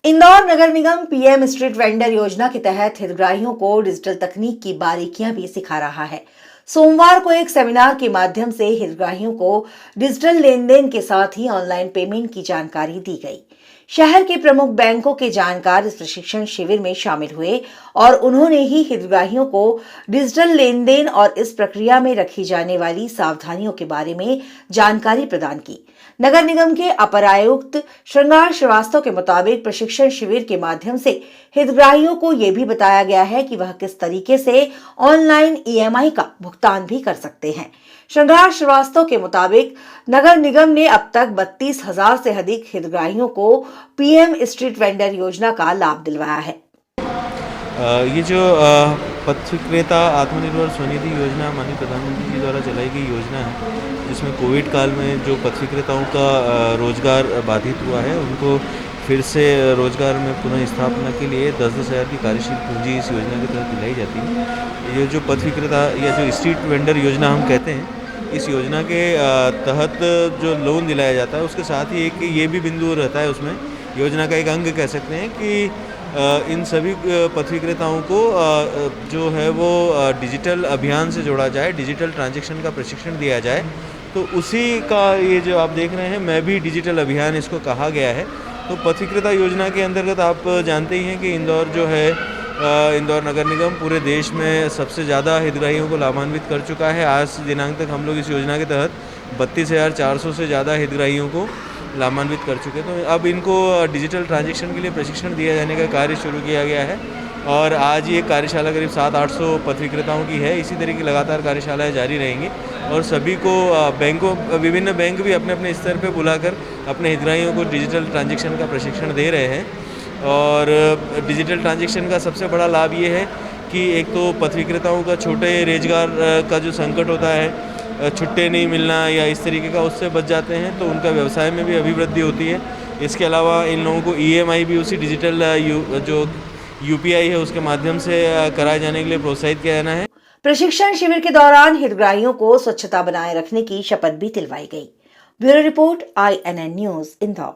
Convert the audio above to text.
इंदौर नगर निगम PM street vendor योजना के तहत हितग्राहियों को डिजिटल तकनीक की बारीकियां भी सिखा रहा है। सोमवार को एक सेमिनार के माध्यम से हितग्राहियों को डिजिटल लेन देन के साथ ही ऑनलाइन पेमेंट की जानकारी दी गई। शहर के प्रमुख बैंकों के जानकार इस प्रशिक्षण शिविर में शामिल हुए और उन्होंने ही हितग्राहियों को डिजिटल लेन देन और इस प्रक्रिया में रखी जाने वाली सावधानियों के बारे में जानकारी प्रदान की। नगर निगम के अपर आयुक्त श्रृंगार श्रीवास्तव के मुताबिक प्रशिक्षण शिविर के माध्यम से हितग्राहियों को यह भी बताया गया है कि वह किस तरीके से ऑनलाइन ईएमआई का भुगतान भी कर सकते हैं। श्रृंगार श्रीवास्तव के मुताबिक नगर निगम ने अब तक 32,000 से अधिक हितग्राहियों को पीएम स्ट्रीट वेंडर योजना का लाभ दिलवाया है। ये जो पथ विक्रेता आत्मनिर्भर स्वनिधि योजना माननीय प्रधानमंत्री जी द्वारा चलाई गई योजना है, जिसमें कोविड काल में जो पथ विक्रेताओं का रोजगार बाधित हुआ है उनको फिर से रोजगार में पुनः स्थापना के लिए 10-10 हज़ार की कार्यशील पूंजी इस योजना के तहत दिलाई जाती है। ये जो पथ विक्रेता या जो स्ट्रीट वेंडर योजना हम कहते हैं, इस योजना के तहत जो लोन दिलाया जाता है उसके साथ ही एक ये भी बिंदु रहता है, उसमें योजना का एक अंग कह सकते हैं कि इन सभी पथ विक्रेताओं को जो है वो डिजिटल अभियान से जोड़ा जाए, डिजिटल ट्रांजैक्शन का प्रशिक्षण दिया जाए। तो उसी का ये जो आप देख रहे हैं, मैं भी डिजिटल अभियान इसको कहा गया है। तो पथ विक्रेता योजना के अंतर्गत आप जानते ही हैं कि इंदौर जो है इंदौर नगर निगम पूरे देश में सबसे ज़्यादा हितग्राहियों को लाभान्वित कर चुका है। आज दिनांक तक हम लोग इस योजना के तहत 32,400 से ज़्यादा हितग्राहियों को लाभान्वित कर चुके हैं। तो अब इनको डिजिटल ट्रांजैक्शन के लिए प्रशिक्षण दिया जाने का कार्य शुरू किया गया है और आज ये कार्यशाला करीब 700-800 पथ विक्रेताओं की है। इसी तरह की लगातार कार्यशालाएं जारी रहेंगी और सभी को विभिन्न बैंक भी अपने अपने स्तर पर बुलाकर अपने हितग्राहियों को डिजिटल ट्रांजैक्शन का प्रशिक्षण दे रहे हैं। और डिजिटल ट्रांजैक्शन का सबसे बड़ा लाभ ये है कि एक तो पथ विक्रेताओं का छोटे रोजगार का जो संकट होता है, छुट्टे नहीं मिलना या इस तरीके का, उससे बच जाते हैं, तो उनका व्यवसाय में भी अभिवृद्धि होती है। इसके अलावा इन लोगों को ईएमआई भी उसी डिजिटल जो यूपीआई है उसके माध्यम से कराए जाने के लिए प्रोत्साहित किया जाना है। प्रशिक्षण शिविर के दौरान हितग्राहियों को स्वच्छता बनाए रखने की शपथ भी दिलवाई गई। Bureau report INN news Indore.